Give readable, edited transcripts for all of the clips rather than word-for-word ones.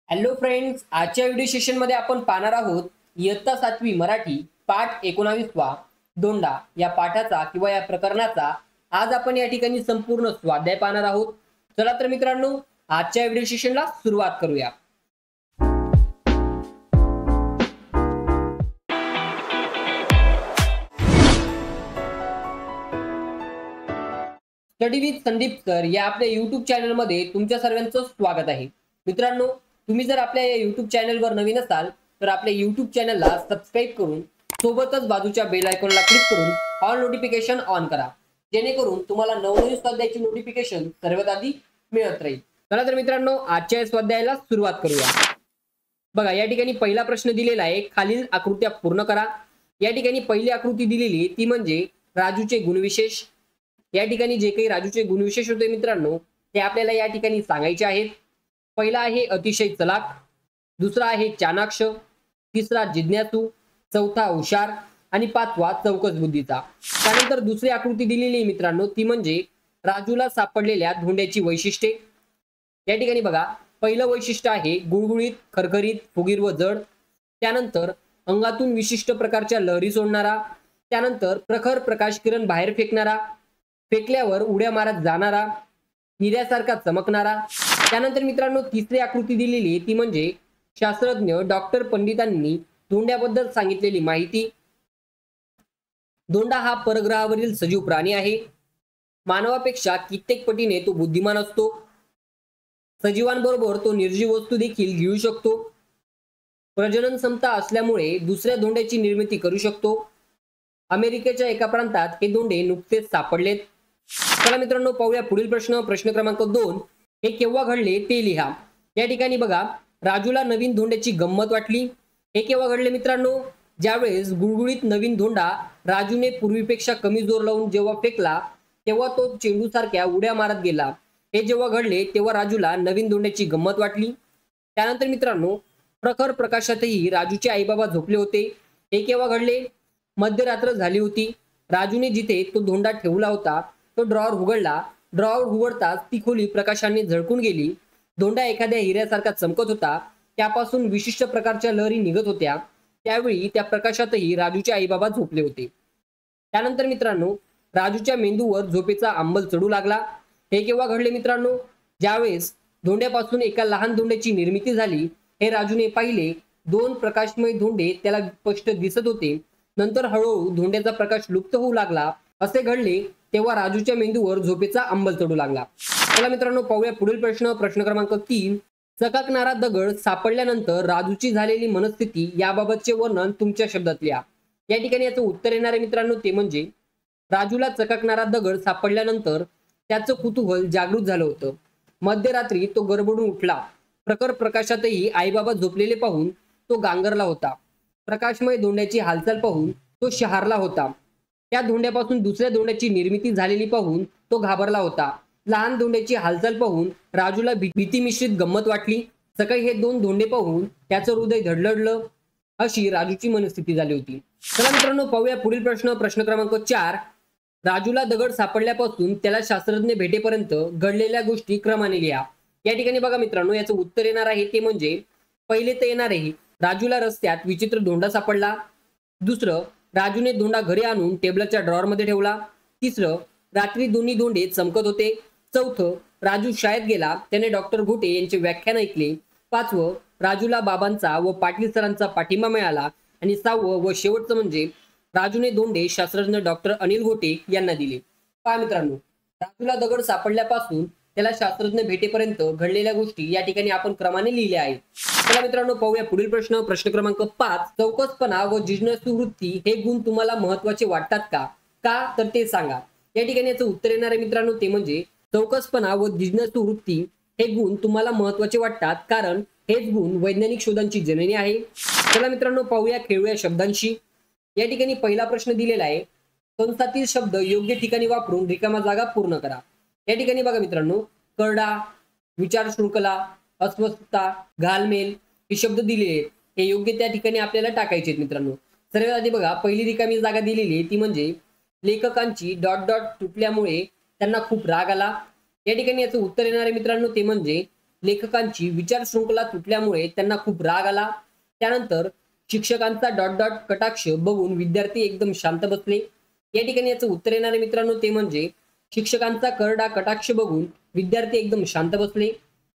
Hello friends, आजच्या video session मध्ये आपण पाहणार आहोत इयत्ता 7वी मराठी पाठ 19वा दोंडा या पाठाचा किंवा या प्रकरणाचा आज आपण या ठिकाणी संपूर्ण स्वाध्याय पाहणार आहोत। चला तर मित्रांनो, आजच्या व्हिडिओ सेशनला सुरुवात करूया। स्टडी विथ संदीप सर या आपल्या YouTube चॅनल मध्ये तुमच्या सर्वांचं स्वागत आहे। मित्रांनो, तुम्ही जर आपल्या या YouTube चॅनलवर नवीन असाल तर आपल्या YouTube चॅनलला सबस्क्राइब करून सोबतच बाजूच्या बेल आयकॉनला क्लिक करून ऑल नोटिफिकेशन ऑन करा, जेणेकरून तुम्हाला नवनवीन स्वाध्यायाची नोटिफिकेशन सर्वात आधी मिळत राहील। चला तर मित्रांनो, आजच्या स्वाध्यायाला सुरुवात करूया। बघा, या ठिकाणी पहिला प्रश्न दिलेला आहे, खालील आकृत्या पूर्ण करा। या ठिकाणी पहिली आकृती दिलेली ती म्हणजे राजूचे गुणविशेष। या ठिकाणी जे काही राजूचे गुणविशेष होते मित्रांनो, ते आपल्याला या ठिकाणी सांगायचे आहेत। पहिला आहे अतिशय चलाक, दुसरा आहे चाणाक्ष, तिसरा जिज्ञासू, चौथा हुशार आणि पाचवा चौकस बुद्धीचा। त्यानंतर दुसरी आकृती दिलेली मित्रांनो, ती म्हणजे राजूला सापडलेल्या धोंड्याची वैशिष्ट्ये। या ठिकाणी बघा, पहिलं वैशिष्ट्य आहे गुळगुळीत, खरखरीत, फुगीर व जड। त्यानंतर अंगातून विशिष्ट प्रकारच्या लहरी सोडणारा। त्यानंतर प्रखर प्रकाश किरण बाहेर फेकणारा, फेकल्यावर उड्या मारत जाणारा, हिऱ्यासारखा चमकणारा। त्यानंतर मित्रांनो तिसरी आकृती दिलेली ती म्हणजे शास्त्रज्ञ डॉक्टर पंडितांनी धोंड्याबद्दल सांगितलेली माहिती। धोंडा हा परग्रहावरील सजीव प्राणी आहे। मानवापेक्षा कित्येक पटीने तो बुद्धिमान असतो। सजीवांबरोबर तो निर्जीव वस्तू देखील घेऊ शकतो। प्रजनन क्षमता असल्यामुळे दुसऱ्या धोंड्याची निर्मिती करू शकतो। अमेरिकेच्या एका प्रांतात हे धोंडे नुकतेच सापडलेत। चला मित्रांनो, पाहूया पुढील प्रश्न। प्रश्न क्रमांक 2, हे केव्हा घडले ते लिहा। या ठिकाणी बघा, राजूला नवीन धोंड्याची गंमत वाटली। हे केव्हा घडले मित्रांनो? ज्यावेळेस गुळगुळीत नवीन धोंडा राजूने पूर्वीपेक्षा कमी जोर लावून जेव्हा फेकला, तेव्हा तो चेंडू सारख्या उड्या मारत गेला। हे जेव्हा घडले तेव्हा राजूला नवीन धोंड्याची गंमत वाटली। त्यानंतर मित्रांनो, प्रखर प्रकाशातही राजूचे आईबाबा झोपले होते। हे केव्हा घडले? मध्यरात्र झाली होती। राजूने जिथे तो धोंडा ठेवला होता तो ड्रॉवर उघडला। ड्रॉवर उघडताच ती खोली प्रकाशाने झळकून गेली। धोंडा एखाद्या हिऱ्यासारखा चमकत होता। त्यापासून विशिष्ट प्रकारच्या लहरी निघत होत्या। त्यावेळी त्या प्रकाशातही राजूचे आईबाबा झोपले होते। त्यानंतर मित्रांनो, राजूच्या मेंदूवर झोपेचा अंमल चढू लागला। हे केव्हा घडले मित्रांनो? ज्यावेळेस धोंड्यापासून एका लहान धोंड्याची निर्मिती झाली। हे राजूने पाहिले। दोन प्रकाशमय धोंडे त्याला स्पष्ट दिसत होते। नंतर हळूहळू धोंड्याचा प्रकाश लुप्त होऊ लागला। असे घडले तेव्हा राजूच्या मेंदूवर झोपेचा अंमल चढू लागला। चला मित्रांनो, पाहूया पुढील प्रश्न। प्रश्न क्रमांक 3, चकाकणारा दगड सापडल्यानंतर राजूची झालेली मनस्थिती याबाबतचे वर्णन तुमच्या शब्दात लिहा। या ठिकाणी याचं उत्तर येणार आहे मित्रांनो, ते म्हणजे राजूला चकाकणारा दगड सापडल्यानंतर त्याचं कुतूहल जागृत झालं होतं। मध्यरात्री तो गडबडून उठला। प्रखर प्रकाशातही आईबाबा झोपलेले पाहून तो गांगरला होता। प्रकाशमय धोंड्याची हालचाल पाहून तो शहारला होता। त्या धोंड्यापासून दुसऱ्या धोंड्याची निर्मिती झालेली पाहून तो घाबरला होता। लहान धोंड्याची हालचाल पाहून राजूला भीती मिश्रित गंमत वाटली। सकाळी हे दोन धोंडे पाहून त्याचं हृदय धडधडलं। अशी राजूची मनस्थिती झाली होती। चला मित्रांनो, पाहूया पुढील प्रश्न। प्रश्न क्रमांक 4, राजूला दगड सापडल्यापासून त्याला शास्त्रज्ञ भेटेपर्यंत घडलेल्या गोष्टी क्रमाने लिहा। या ठिकाणी बघा मित्रांनो, याचं उत्तर येणार आहे ते म्हणजे पहिले तर येणार आहे राजूला रस्त्यात विचित्र धोंडा सापडला। दुसरं, राजूने धोंडा घरी आणून टेबलाच्या ड्रॉवर मध्ये ठेवला। तिसरं, रात्री दोन्ही धोंडे चमकत होते। चौथं, राजू शाळेत गेला, त्याने डॉक्टर घोटे यांचे व्याख्यान ऐकले। पाचवं, राजूला बाबांचा व पाटील सरांचा पाठिंबा मिळाला। आणि सहावं व शेवटचं म्हणजे राजूने धोंडे शास्त्रज्ञ डॉक्टर अनिल घोटे यांना दिले। पहा मित्रांनो, राजूला दगड सापडल्यापासून त्याला शास्त्रज्ञ भेटेपर्यंत घडलेल्या गोष्टी या ठिकाणी आपण क्रमाने लिहिल्या आहेत। चला मित्रांनो, पाहूया पुढील प्रश्न। प्रश्न क्रमांक 5, चौकसपणा व जिज्ञासू वृत्ती हे गुण तुम्हाला महत्त्वाचे वाटतात का? का तर ते सांगा। या ठिकाणी याचं उत्तर येणार आहे मित्रांनो, ते म्हणजे चौकसपणा व जिज्ञासू वृत्ती हे गुण तुम्हाला महत्त्वाचे वाटतात, कारण हेच गुण वैज्ञानिक शोधांची जननी आहे। चला मित्रांनो, पाहूया खेळूया शब्दांशी। या ठिकाणी पहिला प्रश्न दिलेला आहे, कंसातील शब्द योग्य ठिकाणी वापरून रिकामा जागा पूर्ण करा। या ठिकाणी बघा मित्रांनो, करडा, विचार शृंखला, अस्वस्थता, घालमेल हे शब्द दिलेले आहेत। हे योग्य त्या ठिकाणी आपल्याला टाकायचे आहेत मित्रांनो। सर्वात आधी बघा, पहिली रिकामी जागा दिलेली आहे ती म्हणजे लेखकांची डॉट डॉट तुटल्यामुळे त्यांना खूप राग आला। या ठिकाणी याचं उत्तर येणार आहे मित्रांनो, ते म्हणजे लेखकांची विचार शृंखला तुटल्यामुळे त्यांना खूप राग आला. त्यानंतर शिक्षकांचा डॉट डॉट कटाक्ष बघून विद्यार्थी एकदम शांत बसले. या ठिकाणी याचं उत्तर येणार आहे मित्रांनो, ते म्हणजे शिक्षकांचा करडा कटाक्ष बघून विद्यार्थी एकदम शांत बसले.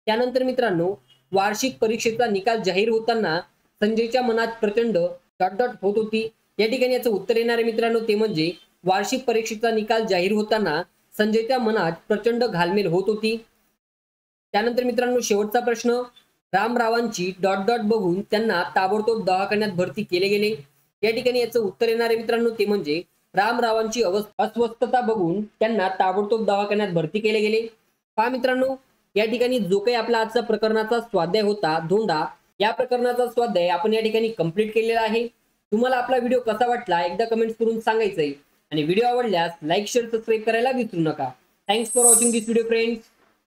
त्यानंतर मित्रांनो, वार्षिक परीक्षेचा निकाल जाहीर होताना संजयच्या मनात प्रचंड डॉट डॉट होत होती. या ठिकाणी याचं उत्तर येणार आहे मित्रांनो, ते म्हणजे वार्षिक परीक्षेचा निकाल जाहीर होताना संजयच्या मनात प्रचंड घालमेल होत होती. त्यानंतर मित्रांनो, शेवटचा प्रश्न, रामरावांची डॉट डॉट बघून त्यांना ताबडतोब दवाखान्यात भरती केले गेले. या ठिकाणी याचं उत्तर येणार आहे मित्रांनो, ते म्हणजे रामरावांची अस्वस्थता बघून त्यांना ताबडतोब दवाखान्यात भरती केले गेले. पहा मित्रांनो, या ठिकाणी जो काही आपला आजचा प्रकरणाचा स्वाध्याय होता धोंडा, या प्रकरणाचा स्वाध्याय आपण या ठिकाणी कंप्लीट केलेला आहे. तुम्हाला आपला व्हिडिओ कसा वाटला एकदा कमेंट करून सांगायचंय आणि व्हिडिओ आवडल्यास लाईक शेअर सबस्क्राईब करायला विसरू नका. Thanks for watching this video friends.